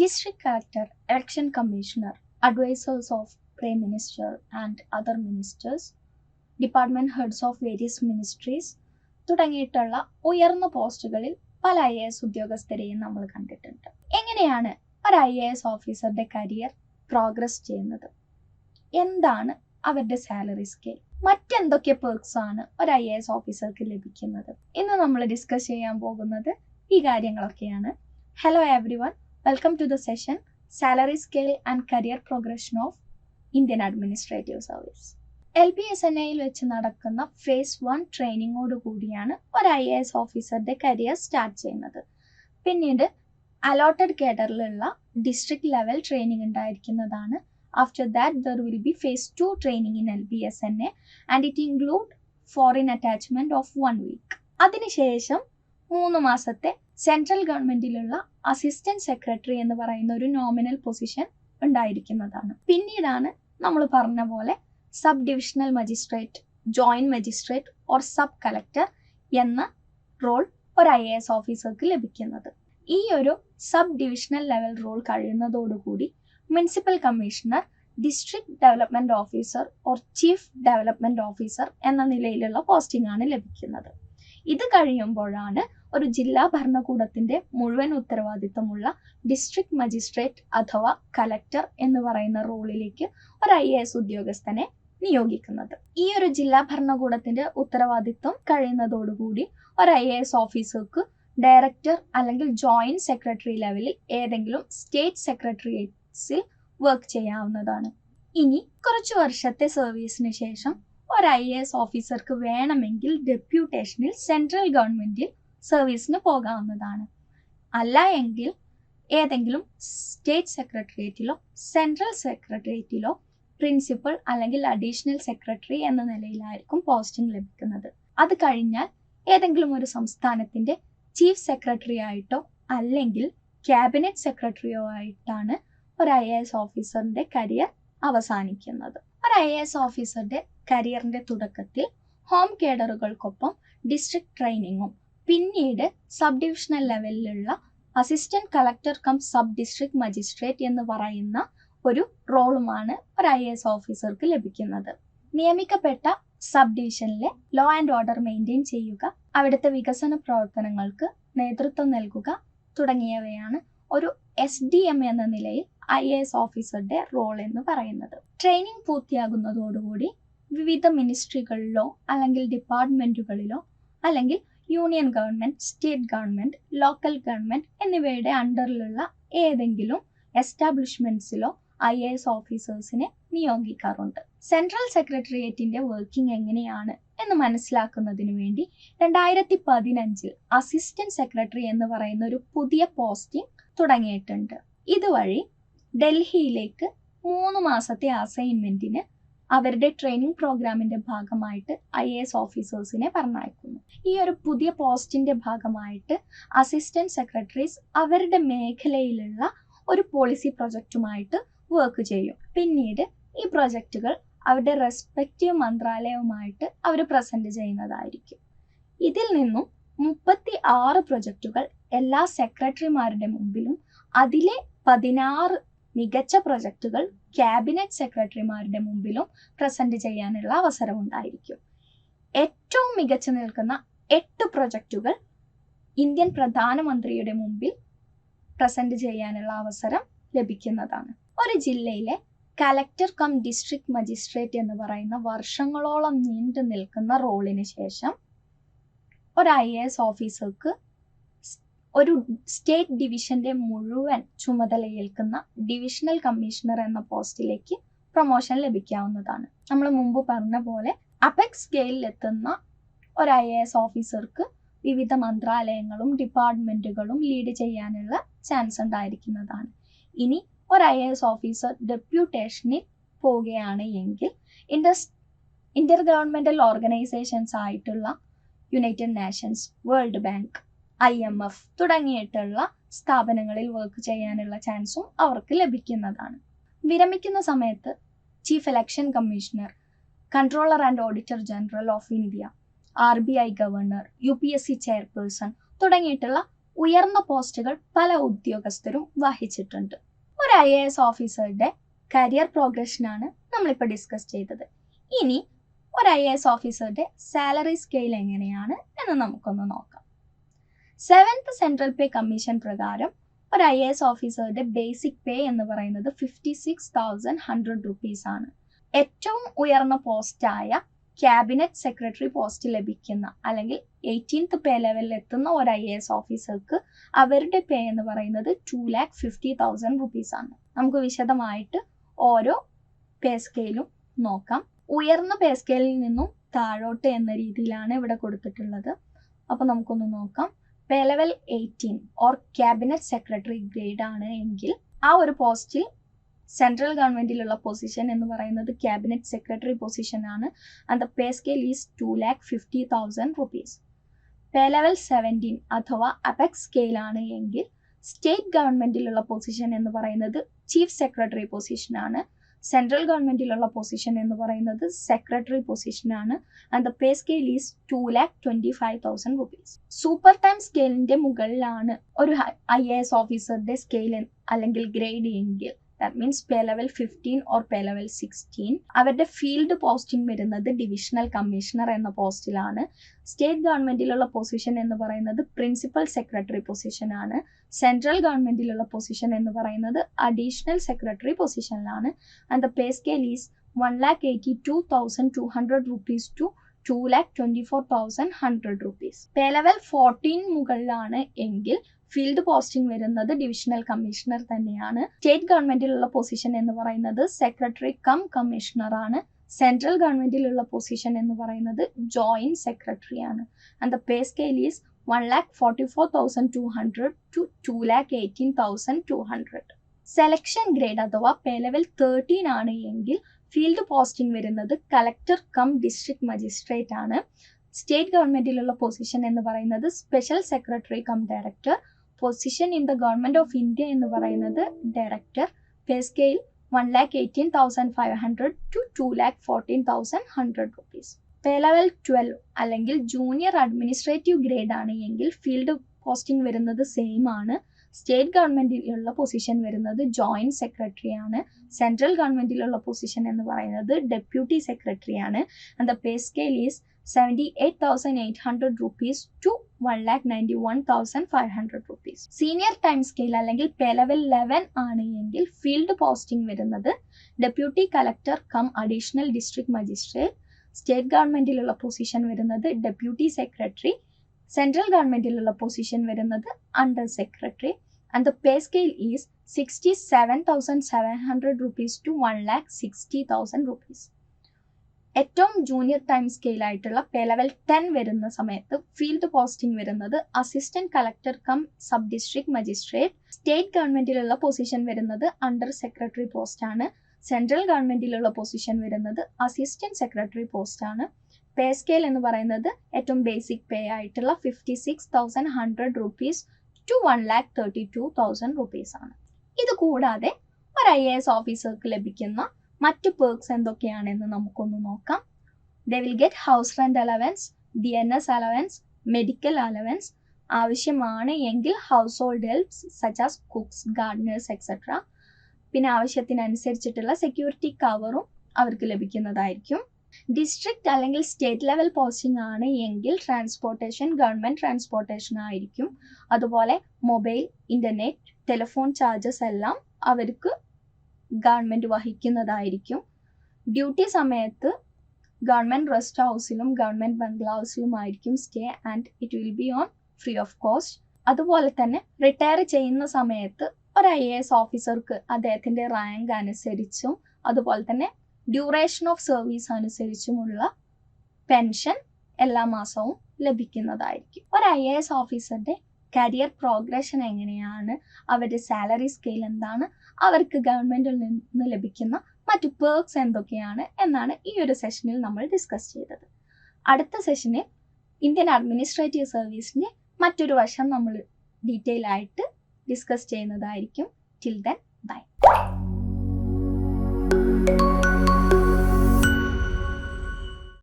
District Collector, Election Commissioner, Advisors of Prime Minister and other ministers, Department Heads of various ministries തുടങ്ങിയിട്ടുള്ള ഉയർന്ന പോസ്റ്റുകളിൽ പല IAS ഉദ്യോഗസ്ഥരെയും നമ്മൾ കണ്ടിട്ടുണ്ട്. എങ്ങനെയാണ് ഒരു IAS ഓഫീസറുടെ കരിയർ പ്രോഗ്രസ് ചെയ്യുന്നത്? എന്താണ് അവരുടെ സാലറി സ്കെയിൽ? മറ്റെന്തൊക്കെ പെർക്സ് ആണ് ഒരു IAS ഓഫീസർക്ക് ലഭിക്കുന്നത്? ഇന്ന് നമ്മൾ ഡിസ്കസ് ചെയ്യാൻ പോകുന്നത് ഈ കാര്യങ്ങളൊക്കെയാണ്. Hello everyone, welcome to the session salary scale and career progression of Indian administrative service. LBSNAയിൽ വെച്ച് നടക്കുന്ന ഫേസ് 1 ട്രെയിനിങ്ങോട് കൂടിയാണ് ഒരു IAS ഓഫീസറുടെ കരിയർ സ്റ്റാർട്ട് ചെയ്യുന്നത്. പിന്നീട് അലോട്ടഡ് കേഡറിലുള്ള ഡിസ്ട്രിക്ട് ലെവൽ ട്രെയിനിങ് ഉണ്ടായിരിക്കുന്നതാണ്. After that, there will be phase 2 training in LBSNA and it include foreign attachment of 1 week. അതിനുശേഷം 3 മാസത്തെ സെൻട്രൽ ഗവൺമെന്റിലുള്ള അസിസ്റ്റന്റ് സെക്രട്ടറി എന്ന് പറയുന്ന ഒരു നോമിനൽ പൊസിഷൻ ഉണ്ടായിരിക്കുന്നതാണ്. പിന്നീടാണ് നമ്മൾ പറഞ്ഞ പോലെ sub divisional magistrate, joint magistrate or sub collector എന്ന റോൾ ഒരു IAS ഓഫീസർക്ക് ലഭിക്കുന്നത്. ഈ ഒരു സബ് ഡിവിഷണൽ ലെവൽ റോൾ കഴിയുന്നതോടുകൂടി municipal commissioner, district development officer or chief development officer എന്ന നിലയിലുള്ള പോസ്റ്റിംഗ് ആണ് ലഭിക്കുന്നത്. ഇത് കഴിയുമ്പോഴാണ് ഒരു ജില്ലാ ഭരണകൂടത്തിന്റെ മുഴുവൻ ഉത്തരവാദിത്തമുള്ള ഡിസ്ട്രിക്ട് മജിസ്ട്രേറ്റ് അഥവാ കലക്ടർ എന്ന് പറയുന്ന റോളിലേക്ക് ഒരു IAS ഉദ്യോഗസ്ഥനെ നിയോഗിക്കുന്നത്. ഈ ഒരു ജില്ലാ ഭരണകൂടത്തിന്റെ ഉത്തരവാദിത്തം കഴിയുന്നതോടുകൂടി ഒരു IAS ഓഫീസർക്ക് ഡയറക്ടർ അല്ലെങ്കിൽ ജോയിന്റ് സെക്രട്ടറി ലെവലിൽ ഏതെങ്കിലും സ്റ്റേറ്റ് സെക്രട്ടേറിയറ്റ്സിൽ വർക്ക് ചെയ്യാവുന്നതാണ്. ഇനി കുറച്ചു വർഷത്തെ സർവീസിന് ശേഷം ഒരു IAS ഓഫീസർക്ക് വേണമെങ്കിൽ ഡെപ്യൂട്ടേഷനിൽ സെൻട്രൽ ഗവൺമെന്റിൽ സർവീസിന് പോകാവുന്നതാണ്. അല്ല എങ്കിൽ ഏതെങ്കിലും സ്റ്റേറ്റ് സെക്രട്ടേറിയറ്റിലോ സെൻട്രൽ സെക്രട്ടേറിയറ്റിലോ പ്രിൻസിപ്പൽ അല്ലെങ്കിൽ അഡീഷണൽ സെക്രട്ടറി എന്ന നിലയിലായിരിക്കും പോസ്റ്റിംഗ് ലഭിക്കുന്നത്. അത് കഴിഞ്ഞാൽ ഏതെങ്കിലും ഒരു സംസ്ഥാനത്തിന്റെ ചീഫ് സെക്രട്ടറി ആയിട്ടോ അല്ലെങ്കിൽ ക്യാബിനറ്റ് സെക്രട്ടറിയോ ആയിട്ടാണ് ഒരു IAS ഓഫീസറിന്റെ കരിയർ അവസാനിക്കുന്നത്. ഒരു IAS ഓഫീസറുടെ കരിയറിന്റെ തുടക്കത്തിൽ ഹോം കേഡറുകൾക്കൊപ്പം ഡിസ്ട്രിക്ട് ട്രെയിനിങ്ങും പിന്നീട് സബ് ഡിവിഷണൽ ലെവലിലുള്ള assistant collector cum sub district magistrate എന്ന് പറയുന്ന ഒരു റോളുമാണ് ഒരു IAS ഓഫീസർക്ക് ലഭിക്കുന്നത്. നിയമിക്കപ്പെട്ട സബ് ഡിവിഷനിലെ ലോ ആൻഡ് ഓർഡർ മെയിൻറ്റെയിൻ ചെയ്യുക, അവിടുത്തെ വികസന പ്രവർത്തനങ്ങൾക്ക് നേതൃത്വം നൽകുക തുടങ്ങിയവയാണ് ഒരു SDM എന്ന നിലയിൽ IAS ഓഫീസറുടെ റോൾ എന്ന് പറയുന്നത്. ട്രെയിനിങ് പൂർത്തിയാകുന്നതോടുകൂടി വിവിധ മിനിസ്ട്രികളിലോ അല്ലെങ്കിൽ ഡിപ്പാർട്ട്മെന്റുകളിലോ അല്ലെങ്കിൽ union government, state government, local government എന്നിവയുടെ അണ്ടറിലുള്ള ഏതെങ്കിലും എസ്റ്റാബ്ലിഷ്മെന്റ്സിലോ IAS ഓഫീസേഴ്സിനെ നിയോഗിക്കാറുണ്ട്. സെൻട്രൽ സെക്രട്ടേറിയറ്റിന്റെ വർക്കിംഗ് എങ്ങനെയാണ് എന്ന് മനസ്സിലാക്കുന്നതിന് വേണ്ടി 2015 അസിസ്റ്റന്റ് സെക്രട്ടറി എന്ന് പറയുന്ന ഒരു പുതിയ പോസ്റ്റിംഗ് തുടങ്ങിയിട്ടുണ്ട്. ഇതുവഴി ഡൽഹിയിലേക്ക് 3 മാസത്തെ അസൈൻമെന്റിന് അവരുടെ ട്രെയിനിങ് പ്രോഗ്രാമിന്റെ ഭാഗമായിട്ട് IAS ഓഫീസേഴ്സിനെ പറഞ്ഞയക്കുന്നു. ഈ ഒരു പുതിയ പോസ്റ്റിന്റെ ഭാഗമായിട്ട് അസിസ്റ്റന്റ് സെക്രട്ടറീസ് അവരുടെ മേഖലയിലുള്ള ഒരു പോളിസി പ്രൊജക്റ്റുമായിട്ട് വർക്ക് ചെയ്യും. പിന്നീട് ഈ പ്രൊജക്റ്റുകൾ അവരുടെ റെസ്പെക്റ്റീവ് മന്ത്രാലയവുമായിട്ട് അവർ പ്രസന്റ് ചെയ്യുന്നതായിരിക്കും. ഇതിൽ നിന്നും 36 പ്രൊജക്റ്റുകൾ എല്ലാ സെക്രട്ടറിമാരുടെ മുമ്പിലും അതിലെ 16 മികച്ച പ്രൊജക്റ്റുകൾ ക്യാബിനറ്റ് സെക്രട്ടറിമാരുടെ മുമ്പിലും പ്രസന്റ് ചെയ്യാനുള്ള അവസരം ഉണ്ടായിരിക്കും. ഏറ്റവും മികച്ചു നിൽക്കുന്ന 8 പ്രൊജക്റ്റുകൾ ഇന്ത്യൻ പ്രധാനമന്ത്രിയുടെ മുമ്പിൽ പ്രസന്റ് ചെയ്യാനുള്ള അവസരം ലഭിക്കുന്നതാണ്. ഒരു ജില്ലയിലെ കലക്ടർ കം ഡിസ്ട്രിക്ട് മജിസ്ട്രേറ്റ് എന്ന് പറയുന്ന വർഷങ്ങളോളം നീണ്ടു നിൽക്കുന്ന റോളിന് ശേഷം ഒരു IAS ഓഫീസർക്ക് ഒരു സ്റ്റേറ്റ് ഡിവിഷന്റെ മുഴുവൻ ചുമതലയേൽക്കുന്ന ഡിവിഷണൽ കമ്മീഷണർ എന്ന പോസ്റ്റിലേക്ക് പ്രൊമോഷൻ ലഭിക്കാവുന്നതാണ്. നമ്മൾ മുമ്പ് പറഞ്ഞ പോലെ അപെക്സ് സ്കെയിലിൽ എത്തുന്ന ഒരു IAS ഓഫീസർക്ക് വിവിധ മന്ത്രാലയങ്ങളും ഡിപ്പാർട്ട്മെന്റുകളും ലീഡ് ചെയ്യാനുള്ള ചാൻസ് ഉണ്ടായിരിക്കുന്നതാണ്. ഇനി ഒരു IAS ഓഫീസർ ഡെപ്യൂട്ടേഷനിൽ പോവുകയാണ് എങ്കിൽ ഇന്റർ ഗവൺമെന്റൽ ഓർഗനൈസേഷൻസ് ആയിട്ടുള്ള United Nations, world bank, IMF തുടങ്ങിയിട്ടുള്ള സ്ഥാപനങ്ങളിൽ വർക്ക് ചെയ്യാനുള്ള ചാൻസും അവർക്ക് ലഭിക്കുന്നതാണ്. വിരമിക്കുന്ന സമയത്ത് chief election commissioner, controller and auditor general of India, RBI governor, UPSC chairperson തുടങ്ങിയിട്ടുള്ള ഉയർന്ന പോസ്റ്റുകൾ പല ഉദ്യോഗസ്ഥരും വഹിച്ചിട്ടുണ്ട്. ഒരു IAS ഓഫീസറുടെ കരിയർ പ്രോഗ്രഷനാണ് നമ്മളിപ്പോൾ ഡിസ്കസ് ചെയ്തത്. ഇനി ഒരു IAS ഓഫീസറുടെ സാലറി സ്കെയിൽ എങ്ങനെയാണ് എന്ന് നമുക്കൊന്ന് നോക്കാം. 7th സെൻട്രൽ പേ കമ്മീഷൻ പ്രകാരം ഒരു IAS ഓഫീസറുടെ ബേസിക് പേ എന്ന് പറയുന്നത് 56,100 rupees ആണ്. ഏറ്റവും ഉയർന്ന പോസ്റ്റായ ക്യാബിനറ്റ് സെക്രട്ടറി പോസ്റ്റ് ലഭിക്കുന്ന അല്ലെങ്കിൽ 18th പേ ലെവലിൽ എത്തുന്ന ഒരു IAS ഓഫീസർക്ക് അവരുടെ പേ എന്ന് പറയുന്നത് 2,50,000 rupees ആണ്. നമുക്ക് വിശദമായിട്ട് ഓരോ പേ സ്കെയിലും നോക്കാം. ഉയർന്ന പേ സ്കെയിലിൽ നിന്നും താഴോട്ട് എന്ന രീതിയിലാണ് ഇവിടെ കൊടുത്തിട്ടുള്ളത്. അപ്പോൾ നമുക്കൊന്ന് നോക്കാം. പേ level 18 or cabinet secretary grade ആണ് എങ്കിൽ ആ ഒരു പോസ്റ്റിൽ സെൻട്രൽ ഗവൺമെന്റിലുള്ള പൊസിഷൻ എന്ന് പറയുന്നത് ക്യാബിനറ്റ് സെക്രട്ടറി പൊസിഷൻ ആണ്. And the pay scale is 2,50,000 rupees. Pay level 17 അഥവാ അപെക്സ് സ്കെയിൽ ആണ് എങ്കിൽ സ്റ്റേറ്റ് ഗവൺമെന്റിലുള്ള പൊസിഷൻ എന്ന് പറയുന്നത് ചീഫ് സെക്രട്ടറി പൊസിഷൻ ആണ്. സെൻട്രൽ ഗവൺമെന്റിലുള്ള പൊസിഷൻ എന്ന് പറയുന്നത് സെക്രട്ടറി പൊസിഷൻ ആണ്. And the pay scale is 2,25,000 rupees. Super time സ്കെയിലിന്റെ മുകളിലാണ് ഒരു IAS ഓഫീസറുടെ സ്കെയിൽ അല്ലെങ്കിൽ ഗ്രേഡ് എങ്കിൽ that means pay level 15 or pay level 16 അവരുടെ ഫീൽഡ് പോസ്റ്റിംഗ് വരുന്നത് ഡിവിഷണൽ കമ്മീഷണർ എന്ന പോസ്റ്റിലാണ്. സ്റ്റേറ്റ് ഗവൺമെന്റിലുള്ള പൊസിഷൻ എന്ന് പറയുന്നത് പ്രിൻസിപ്പൽ സെക്രട്ടറി പൊസിഷൻ ആണ്. സെൻട്രൽ ഗവൺമെന്റിലുള്ള പൊസിഷൻ എന്ന് പറയുന്നത് അഡീഷണൽ സെക്രട്ടറി പൊസിഷനിലാണ്. And the pay scale is 1,82,200 rupees to 2,24,100 rupees. Pay level 14 മുകളിലാണ് എങ്കിൽ ഫീൽഡ് പോസ്റ്റിംഗ് വരുന്നത് ഡിവിഷണൽ കമ്മീഷണർ തന്നെയാണ്. സ്റ്റേറ്റ് ഗവൺമെന്റിലുള്ള പൊസിഷൻ എന്ന് പറയുന്നത് സെക്രട്ടറി കം കമ്മീഷണർ ആണ്. സെൻട്രൽ ഗവൺമെന്റിലുള്ള പൊസിഷൻ എന്ന് പറയുന്നത് ജോയിന്റ് സെക്രട്ടറി ആണ്. And the pay scale is 1,44,200 to 2,18,200. Selection grade അഥവാ പേ ലെവൽ 13 ആണ് എങ്കിൽ ഫീൽഡ് പോസ്റ്റിംഗ് വരുന്നത് കളക്ടർ കം ഡിസ്ട്രിക്ട് മജിസ്ട്രേറ്റ് ആണ്. സ്റ്റേറ്റ് ഗവൺമെന്റിലുള്ള പൊസിഷൻ എന്ന് പറയുന്നത് special secretary come director. Position in the government of India എന്ന് പറയുന്നത് director. Pay scale 1,18,500 to 2,14,100 rupees. Pay level 12 അല്ലെങ്കിൽ ജൂനിയർ അഡ്മിനിസ്ട്രേറ്റീവ് ഗ്രേഡ് ആണ് എങ്കിൽ ഫീൽഡ് പോസ്റ്റിംഗ് വരുന്നത് സെയിം ആണ്. സ്റ്റേറ്റ് ഗവൺമെന്റിലുള്ള പൊസിഷൻ വരുന്നത് ജോയിന്റ് സെക്രട്ടറി ആണ്. സെൻട്രൽ ഗവൺമെന്റിലുള്ള പൊസിഷൻ എന്ന് പറയുന്നത് ഡെപ്യൂട്ടി സെക്രട്ടറി ആണ്. And the pay scale is 78,800 rupees to 1,91,500 rupees. Senior time scale അല്ലെങ്കിൽ പേ ലെവൽ 11 ആണ് എങ്കിൽ ഫീൽഡ് പോസ്റ്റിംഗ് വരുന്നത് deputy collector cum additional district magistrate. State ഗവൺമെന്റിലുള്ള പൊസിഷൻ വരുന്നത് ഡെപ്യൂട്ടി സെക്രട്ടറി. സെൻട്രൽ ഗവൺമെന്റിലുള്ള പൊസിഷൻ വരുന്നത് under secretary. And the pay scale is 67,700 rupees to 1,60,000 rupees. ഏറ്റവും junior time scale ആയിട്ടുള്ള പേ ലെവൽ 10 വരുന്ന സമയത്ത് ഫീൽഡ് പോസ്റ്റിംഗ് വരുന്നത് assistant collector cum sub district magistrate. State ഗവൺമെന്റിലുള്ള പൊസിഷൻ വരുന്നത് അണ്ടർ സെക്രട്ടറി പോസ്റ്റ് ആണ്. സെൻട്രൽ ഗവൺമെന്റിലുള്ള പൊസിഷൻ വരുന്നത് അസിസ്റ്റന്റ് സെക്രട്ടറി പോസ്റ്റ് ആണ്. പേ സ്കെയിൽ എന്ന് പറയുന്നത് ഏറ്റവും ബേസിക് പേ ആയിട്ടുള്ള 56,100 rupees to 1,32,000 rupees ആണ്. ഇത് കൂടാതെ ഒരു IAS ഓഫീസർക്ക് ലഭിക്കുന്ന മറ്റ് പേർക്സ് എന്തൊക്കെയാണെന്ന് നമുക്കൊന്ന് നോക്കാം. They will get house rent allowance, DNS allowance, medical allowance, ആവശ്യമാണ് എങ്കിൽ house hold helps such as cooks, gardeners etcetera. പിന്നെ ആവശ്യത്തിനനുസരിച്ചിട്ടുള്ള സെക്യൂരിറ്റി കവറും അവർക്ക് ലഭിക്കുന്നതായിരിക്കും. ഡിസ്ട്രിക്ട് അല്ലെങ്കിൽ സ്റ്റേറ്റ് ലെവൽ പോസ്റ്റിംഗ് ആണ് എങ്കിൽ ട്രാൻസ്പോർട്ടേഷൻ ഗവൺമെന്റ് ട്രാൻസ്പോർട്ടേഷൻ ആയിരിക്കും. അതുപോലെ മൊബൈൽ, ഇന്റർനെറ്റ്, ടെലിഫോൺ ചാർജസ് എല്ലാം അവർക്ക് ഗവൺമെന്റ് വഹിക്കുന്നതായിരിക്കും. ഡ്യൂട്ടി സമയത്ത് ഗവൺമെന്റ് റെസ്റ്റ് ഹൗസിലും ഗവൺമെന്റ് ബംഗ്ലാവ്സിലും ആയിരിക്കും stay and it will be on free of cost. അതുപോലെ തന്നെ റിട്ടയർ ചെയ്യുന്ന സമയത്ത് ഒരു IAS ഓഫീസർക്ക് അദ്ദേഹത്തിന്റെ റാങ്ക് അനുസരിച്ചും അതുപോലെ തന്നെ ഡ്യൂറേഷൻ ഓഫ് സർവീസ് അനുസരിച്ചുമുള്ള പെൻഷൻ എല്ലാ മാസവും ലഭിക്കുന്നതായിരിക്കും. ഒരു IAS ഓഫീസറുടെ കരിയർ പ്രോഗ്രഷൻ എങ്ങനെയാണ്, അവരുടെ സാലറി സ്കെയിൽ എന്താണ്, അവർക്ക് ഗവൺമെന്റിൽ നിന്ന് ലഭിക്കുന്ന മറ്റു പേർക്സ് എന്തൊക്കെയാണ് എന്നാണ് ഈ ഒരു സെഷനിൽ നമ്മൾ ഡിസ്കസ് ചെയ്തത്. അടുത്ത സെഷനിൽ ഇന്ത്യൻ അഡ്മിനിസ്ട്രേറ്റീവ് സർവീസിന്റെ മറ്റൊരു വശം നമ്മൾ ഡീറ്റെയിൽ ആയിട്ട് ഡിസ്കസ് ചെയ്യുന്നതായിരിക്കും. Till then